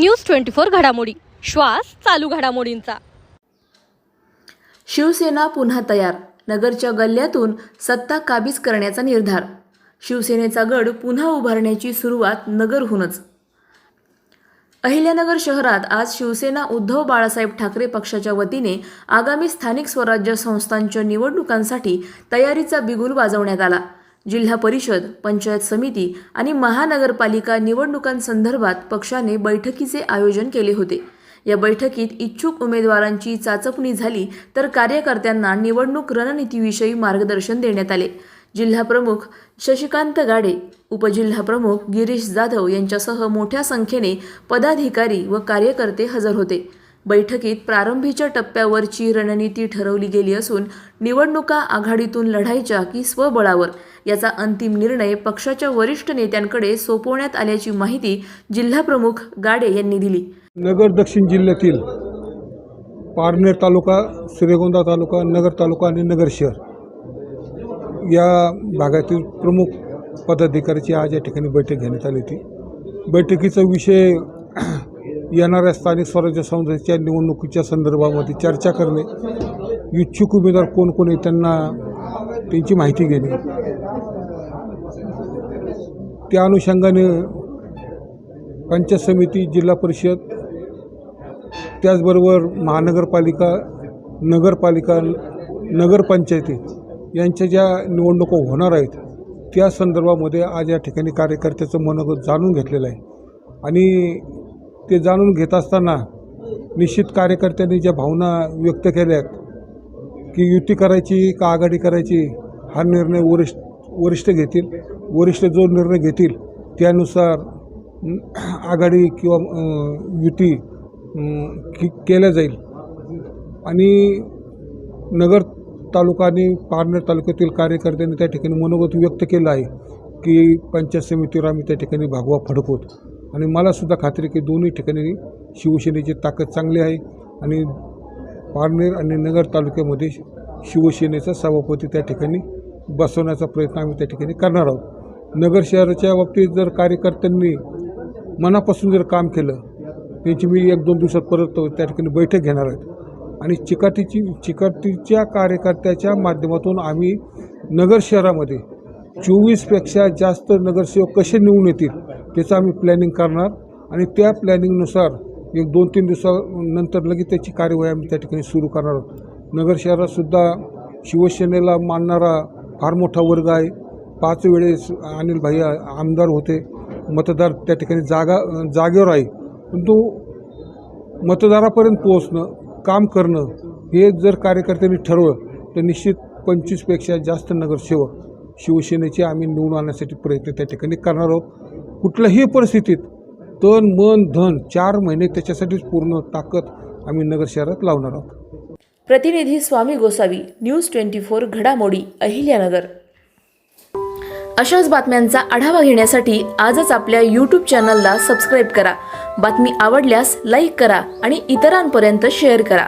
News 24 घडामोडी, श्वास चालू घडामोडींचा। शिवसेना पुन्हा तयार, नगरच्या गल्ल्यातून सत्ता काबीज करण्याचा निर्धार। शिवसेनेचा गड पुन्हा उभारण्याची सुरुवात नगरहूनच। अहिल्यानगर शहरात आज शिवसेना उद्धव बाळासाहेब ठाकरे पक्षाच्या वतीने आगामी स्थानिक स्वराज्य संस्थांच्या निवडणुकांसाठी तयारीचा बिगुल वाजवण्यात आला। जिल्हा परिषद, पंचायत समिती आणि महानगरपालिका निवडणुकांसंदर्भात पक्षाने बैठकीचे आयोजन केले होते। या बैठकीत इच्छुक उमेदवारांची चाचपणी झाली तर कार्यकर्त्यांना निवडणूक रणनीतीविषयी मार्गदर्शन देण्यात आले। जिल्हा प्रमुख शशिकांत गाडे, उपजिल्हा प्रमुख गिरीश जाधव यांच्यासह मोठ्या संख्येने पदाधिकारी व कार्यकर्ते हजर होते। बैठकीत प्रारंभीच्या टप्प्यावरची रणनीती ठरवली गेली असून निवडणुका आघाडीतून लढायच्या की स्वबळावर याचा अंतिम निर्णय पक्षाच्या वरिष्ठ नेत्यांकडे सोपवण्यात आल्याची माहिती जिल्हा प्रमुख गाडे यांनी दिली। नगर दक्षिण जिल्ह्यातील पारनेर तालुका, श्रीगोंदा तालुका, नगर तालुका आणि नगर शहर या भागातील प्रमुख पदाधिकाऱ्याची आज या ठिकाणी बैठक घेण्यात आली होती। बैठकीचा विषय येणाऱ्या स्थानिक स्वराज्य संस्थांच्या निवडणुकीच्या संदर्भामध्ये चर्चा करणे, इच्छुक उमेदवार कोण कोण आहे त्यांची माहिती घेणे, त्या अनुषंगाने पंचायत समिती, जिल्हा परिषद, त्याचबरोबर महानगरपालिका, नगरपालिका, नगरपंचायती यांच्या ज्या निवडणुका होणार आहेत त्या संदर्भामध्ये आज या ठिकाणी कार्यकर्त्याचं मनोगत जाणून घेतलेलं आहे। आणि ते जाणून घेत असताना निश्चित कार्यकर्त्यांनी ज्या भावना व्यक्त केल्यात की युती करायची का आघाडी करायची हा निर्णय वरिष्ठ घेतील। वरिष्ठ जो निर्णय घेतील त्यानुसार आघाडी किंवा युती केल्या जाईल। आणि नगर तालुका आणि पारनेर तालुक्यातील कार्यकर्त्यांनी त्या ठिकाणी मनोगत व्यक्त केलं आहे की पंचायत समितीवर आम्ही त्या ठिकाणी भागवा फडकवत। आणि मला सुद्धा खात्री की दोन्ही ठिकाणी शिवसेनेची ताकद चांगली आहे आणि पारनेर आणि नगर तालुक्यामध्ये शिवसेनेचा सभापती त्या ठिकाणी बसवण्याचा प्रयत्न आम्ही त्या ठिकाणी करणार आहोत। नगर शहराच्या बाबतीत जर कार्यकर्त्यांनी मनापासून जर काम केलं, त्यांची मी 1-2 दिवसात परत त्या ठिकाणी बैठक घेणार आहे आणि चिकाटीच्या कार्यकर्त्याच्या माध्यमातून आम्ही नगर शहरामध्ये 24पेक्षा जास्त नगरसेवक कसे निवडून येतील त्याचं आम्ही प्लॅनिंग करणार आणि त्या प्लॅनिंगनुसार 1-2-3 दिवसानंतर लगेच त्याची कार्यवाही आम्ही त्या ठिकाणी सुरू करणार आहोत। नगर शहरातसुद्धा शिवसेनेला मानणारा फार मोठा वर्ग आहे। 5 वेळेस अनिल भाई आमदार होते, मतदार त्या ठिकाणी जागेवर आहे, परंतु मतदारापर्यंत पोहोचणं, काम करणं हे जर कार्यकर्त्यांनी ठरवलं तर निश्चित 25पेक्षा जास्त नगरसेवक शिवसेनेचे आम्ही निवडून आणण्यासाठी प्रयत्न त्या ठिकाणी करणार आहोत। कुठल्याही परिस्थितीत तन मन धन 4 महिने त्याच्यासाठीच पूर्ण ताकद आम्ही नगर शहरात लावणार आहोत। प्रतिनिधी स्वामी गोसावी, न्यूज 24 घडामोडी, अहिल्यानगर। अशाच बातम्यांचा आढावा घेण्यासाठी आजच आपल्या YouTube चॅनलला सबस्क्राईब करा। बातमी आवडल्यास लाईक करा आणि इतरांपर्यंत शेअर करा।